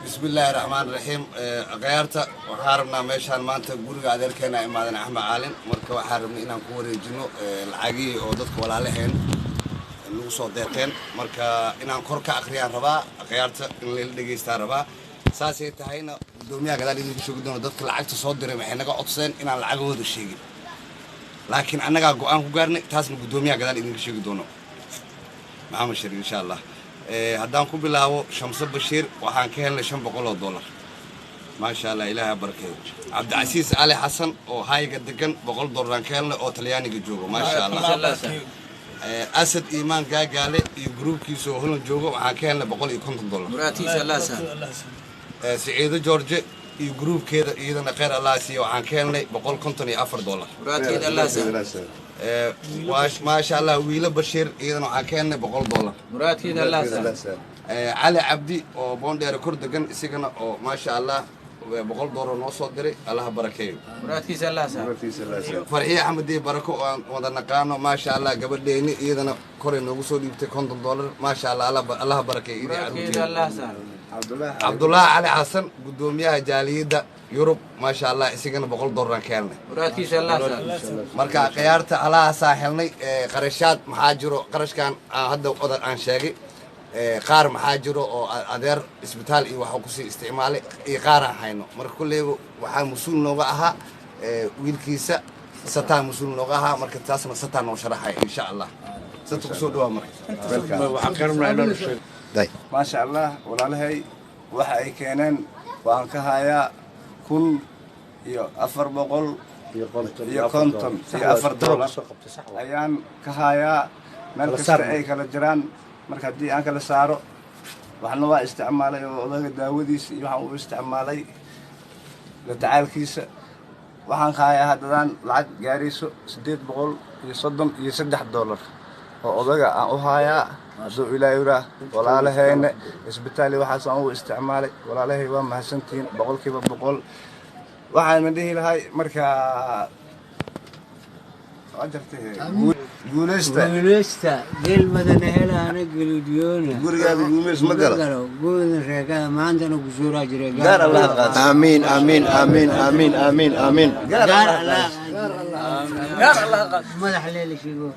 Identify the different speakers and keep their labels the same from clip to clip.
Speaker 1: بسم الله الرحمن الرحيم غيرت وحاربنا ماشان مانتا غورغا adeerkeena imaadana Axmed Caalin marka waxaan rabnay inaan ku wareejino lacagii oo dadka walaalaheen lagu soo deeqeen marka inaan kor ka aqriyaan rabaa غيرت in la dhageystaa rabaa saasay tahayna gudoomiyaha gadaal idinku soo gudoono dadka lacagta soo diray waxay naga codsadeen inaan lacagooda sheegin laakiin annaga go'aan ku gaarnay taasna gudoomiyaha gadaal idinku sheegi doono maxamed shariif insha Allah haddaan ku bilaabo Shamsa Bashiir waxaan ka helnay $500 ما شاء الله إله بركة عبد العزيز علي حسن أو هاي قد كان $100 كان أو تلياني جوجو ما شاء الله أسد إيمان قال يجروب كيسو هون جوجو كان بقول $100
Speaker 2: مراتي سلاسة
Speaker 1: سعيد جورج يجروب كذا إذا نقير الله سي كان بقول $4
Speaker 2: مراتي سلاسة
Speaker 1: ما شاء الله ويلا بشير إذا كان بقول $1
Speaker 2: مراتي سلاسة
Speaker 1: علي عبدي أو بوندي ريكورد كان سيجنا أو ما شاء الله $100 نوصل دري الله بركيه.
Speaker 2: مراتي سلاسة.
Speaker 1: فرحية حمدي بركو ودنا كانوا ما شاء الله قبل ديني إذا كوري نوصل يبتي $100 ما شاء الله الله بركيه.
Speaker 2: مراتي سلاسة.
Speaker 1: عبد الله علي حسن قدوميها جاليدا يوروب ما شاء الله سيجنا $100 كان.
Speaker 2: مراتي سلاسة.
Speaker 1: مركا قيارته على ساحلني قرشات محاجرو قرش كان هذا قدر عن شاقي. qaar maxaa jiro oo adeer isbitaal iyo waxa ku sii isticmaalay ee qaar ahayno marka kulleeyo waxa masuul nooga aha wiilkiisa sataa masuul nooga aha marka taasna sataa noo sharaxay insha Allah sataa ku soo dhawaa marka
Speaker 3: waxaan qarnaa inaan sheeg day ma sha Allah walaalahay waxa ay keeneen waan ka hayaa 1,400 iyo $50 ayaan ka hayaa meel kasta ay kala jiraan marka hadii aan kala saaro waxna waa isticmaalay oo odaga daawadiisa iyo waxaan u isticmaalay la tacaalkiisa waxaan qaayaa haddaan lacag gaarayso $833 oo odaga aan u hayaa soo ilaayura walaalaheena isbitaali waxaas aan u isticmaalay walaalahay waa mahadsantiin 100% waxaan ma dhihi lahay marka
Speaker 4: guuleysta geel badan hela ana geliyoona
Speaker 1: gurigaada guuleys ma galo
Speaker 4: guulna reekada maantana ku soo raajiray
Speaker 1: gaar Allah amiin amiin amiin amiin amiin amiin
Speaker 4: gaar Allah madax leeli shigo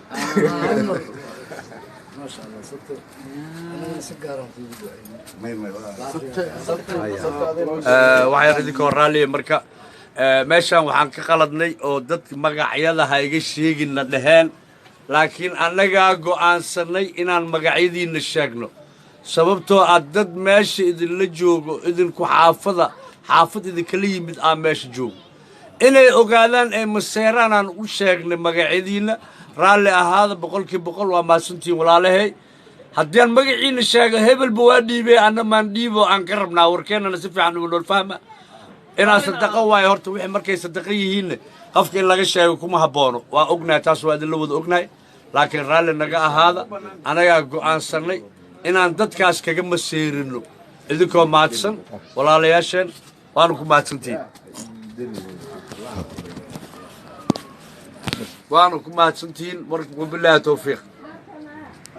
Speaker 4: ما شاء الله صدق انا سكارم في
Speaker 5: waxay idinka waraalay marka meeshan waxaan ka qaladnay oo dadka magacyada ha iga sheegina dhaheen laakiin anaga go'aansanay inaan magacyadiina sheegno sababtoo ah dad meesha idin la joogo idinku xaafad idin kala yimid aan meesha joogo inay ogaadaan ay maseeraan aan u sheegnay magacyadiina raalli ahaada 100% waa maasantiin walaalahay haddii aan magaciina sheego hebelba waa dhiibay anna maan dhiibo aan ka rabnaa warkeenana si fiican u dhool fahma inaan sadaqa waayo horta wixii markay sadaqa yihiin qofka in laga sheego kuma haboono waa ognahay taas waa idin la wada ognahay laakiin raalli naga ahaada anaga go'aansanay inaan dadkaas kaga maseerino idinkoo maadsan walaalayaasheen waan ku maadsantiin waan ku maadsantiin marka billahi tawfiiq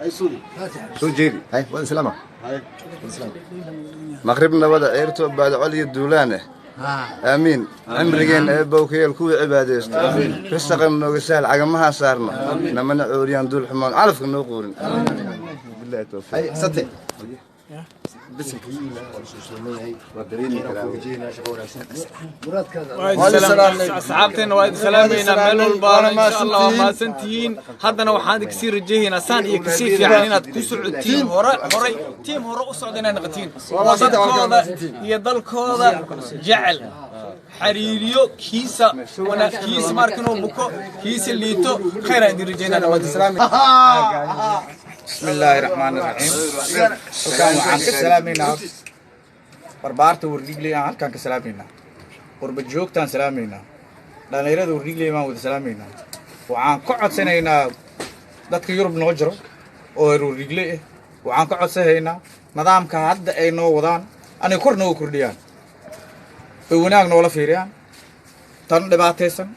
Speaker 3: ay soo jeedi hay wada salaama hay maqribna wada eerto baad coliyo duulaane آمين عمرجين بوكيل كوي عبادست رزقنا نوجسال عجمها صارنا نمنا عوريان دول حمان عرف النقورن بالله توفيق ستة
Speaker 2: أصحابتنا وايد سلامينا من البار إن شاء الله ما سنتين هذا وحاد كسير جهنا سان يكسير يعني تكسر تيم هراء أصعدنا نقتين وصدق هذا يضل هذا جعل حريريو كيسا ولا كيس ماركنو بكو كيس الليتو خير عند رجينا وايد سلامي
Speaker 6: بسم الله الرحمن الرحيم وكان عن سلامينا بربارته ورجلي عن كان سلامينا وربجوكتان سلامينا لا نيرد ورجلي ما ود سلامينا وعن قعد سنينا dadka Yurub noo jiro oo ورجلي وعن قعد سهينا nidaamka hadda ay noo wadaan anay kor noo kordhiyaan oo wanaag noola fiiriyaan tan dhibaataysan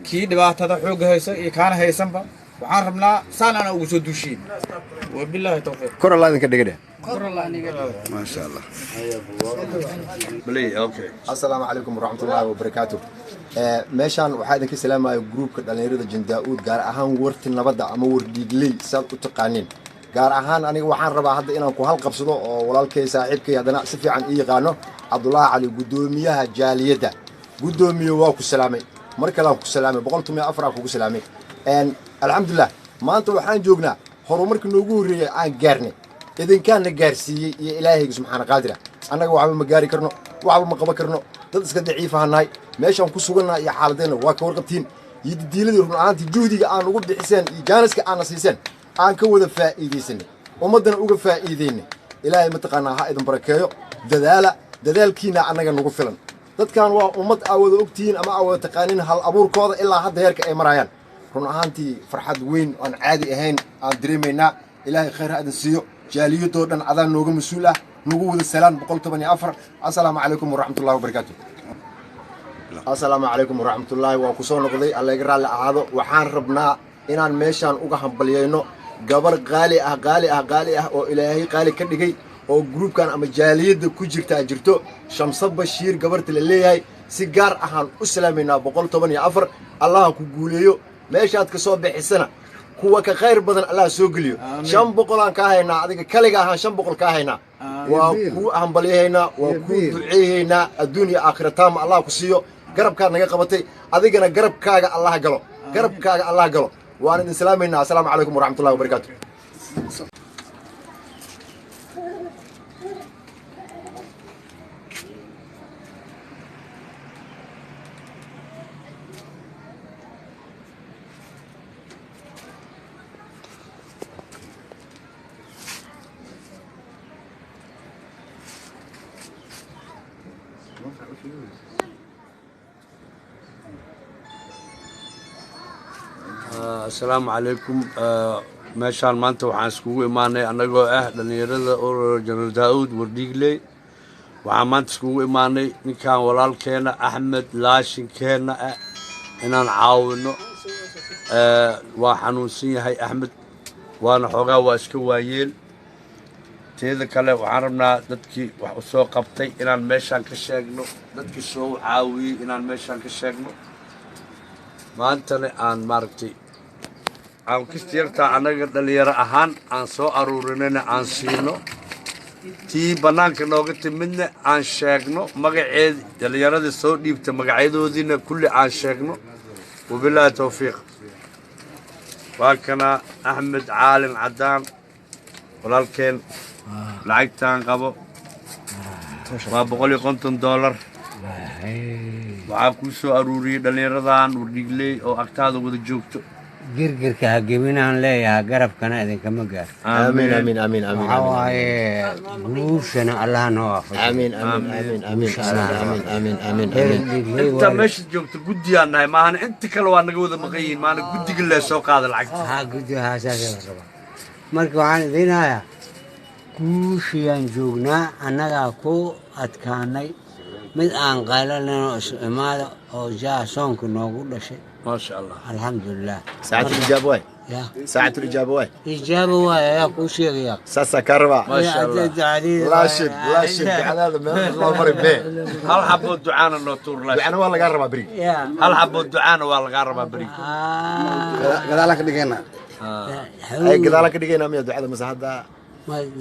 Speaker 6: kii dhibaatada xoog haysa iyo kaan haysanba waxaan rabnaa saan ana ugu soo duushiin wabillahi tawfiiq
Speaker 7: kor Allah idinka dhigay
Speaker 1: ما شاء الله
Speaker 5: بلي اوكي
Speaker 7: السلام عليكم ورحمة الله وبركاته meeshaan waxaa idinka salaamayo groupka dhalinyarada Jindaaud gaar ahaan warti nabadda ama wardiigley saad u taqaaniin gaar ahaan aniga waxaan rabaa hadda inaan ku halqabsado oo walaalkay saaxiibkay hadana si fiican ii yaqaano Cabdullaahi Cali gudoomiyaha jaaliyada gudoomiye waa ku salaamay mar kale ku salaamay 104 ku salaamay alxamdulillah maanta waxaan joognaa horumarka noogu horeeyay aan gaarnay idinkaan na gaarsiiyay iyo Ilaahay subxaanahu qaadira annaga waxba ma gaari karno waxba ma qaban karno dad iska daciif ahnaay meeshaan ku suganaa iyo xaaladeena waa ka warqabtiin diiladii run ahaantii juhdiga aan ugu bixiseen iyo jaaniska aan nasiiseen aan ka wada faa'iideysanay ummadana uga faa'iideynay Ilaahay ma taqaanaa ha idin barakeeyo dadaalkiina annaga nagu filan dadkan waa ummad aawada ogtiin ama aawada taqaanin hal abuurkooda ilaa hadda heerka ay marayaan run ahaantii farxad weyn aan caadi ahayn aan dareemaynaa Ilaahay khayr ha idin siiyo jaaliyadoo dhan adaan nooga mas'uul ah nagu wada salaan 114 assalaamu calaykum waraxmatullaahi wabarakaatuh assalaamu calaykum waraxmatullaahi waa ku soo noqday alla iga raali ahaado waxaan rabnaa inaan meeshaan uga hambalyeeyno gabar qaali ah oo Ilaahay qaali ka dhigay oo groupkan ama jaaliyada ku jirto Shamsa Bashiir gabarta la leeyahay si gaar ahaan u salaameynaa 114 Allah ku guuleeyo meeshaad ka soo bixisana kuwa ka khayr badan Allah soo geliyo 500 aan ka haynaa adiga kaliga ahaan 500 ka haynaa waa ku hambalyeeyna waa ku duceeyna adduunyo aakhirataam Allah ku siiyo garabkaad naga qabatay adigana garabkaaga Allah galo waan idin salaameynaa assalaamu calaykum waraxmatullaahi wabarakaatuh
Speaker 5: السلام عليكم meeshaan maanta waxaan iskugu imaanay anagoo ah dhalinyarada oo General Daawud Wardiigley waxaan maanta iskugu imaanay ninkan walaalkeena Axmed Laashinkeena inaan caawino waa xanuunsan yahay Axmed waana xogaa waa iska waayeel teeda kale waxaan rabnaa dadkii wax u soo qabtay inaan meeshaan ka sheegno dadkii soo caawiyay inaan meeshaan ka sheegno maantana aan maaragtay aan kistiyarta anaga dhalinyaro ahaan aan soo aruurinayna aan siino tii banaanka nooga timidna aan sheegno magaceed dhalinyarada soo dhiibta magacyadoodiina kulli aan sheegno wabillahi tawfiiq waa kana Axmed Caalin Cadaan walaalkeen lacagtaan qabo waa $150 waxaa ku soo aruuriyay dhalinyaradan Wardiigley oo agtaada wada joogto
Speaker 4: girgirka hageminaan leeyahay garabkana idinkama gaar
Speaker 7: amiin
Speaker 4: waxawaaye guushana Allah noo waafajiyo amiin
Speaker 5: inta meesha joogto guddiyaan nahay maahan inta kale waa naga wada maqan yihiin maana guddiga lee soo qaada lacagta
Speaker 4: haa guddiga saasay raba marka waxaan idinayaa guushiyaan joognaa annagaa ku adkaanay mid aan qaylanayno isu imaada oo jaa soonka noogu dhashay
Speaker 5: ما شاء الله
Speaker 4: الحمد لله
Speaker 7: ساعة الإجابة واي
Speaker 4: يا
Speaker 7: ساعة الإجابة واي
Speaker 4: إجابة واي يا كل شيء يا
Speaker 7: ساسا كربا
Speaker 5: ما شاء الله
Speaker 7: لا شد على هذا ما الله مريب به
Speaker 5: هل حبوا الدعاء النطور لا
Speaker 7: يعني والله قربا بري
Speaker 5: هل حبوا الدعاء والله قربا بري
Speaker 3: gadaalka dhigayna
Speaker 7: هاي كذلك دقينا مية دعاء مساعدة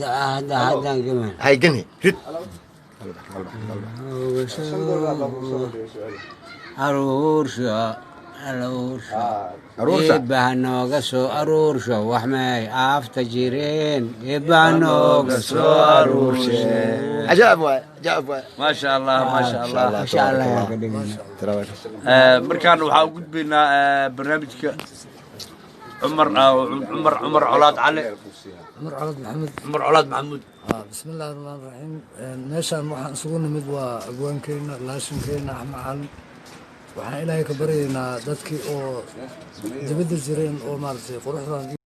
Speaker 4: هذا كمان
Speaker 7: هاي جني رد
Speaker 4: aruursha ibaa nooga soo aruursho wax may aafta jireen ibaa nooga soo aruurshe
Speaker 7: عجائب واي عجائب واي
Speaker 5: ما شاء الله ما شاء الله
Speaker 4: ما شاء الله يا قديم
Speaker 5: markaan waxaa u gudbaynaa barnaamijka عمر عولاد علي عمر عولاد محمود
Speaker 8: بسم الله الرحمن الرحيم meeshaan waxaan isugu nimid waa abwaankeena laashinkeena Axmed Caalin waxaan Ilaahay ka baryaynaa dadkii oo dibadda jireen oo maartay quruxdan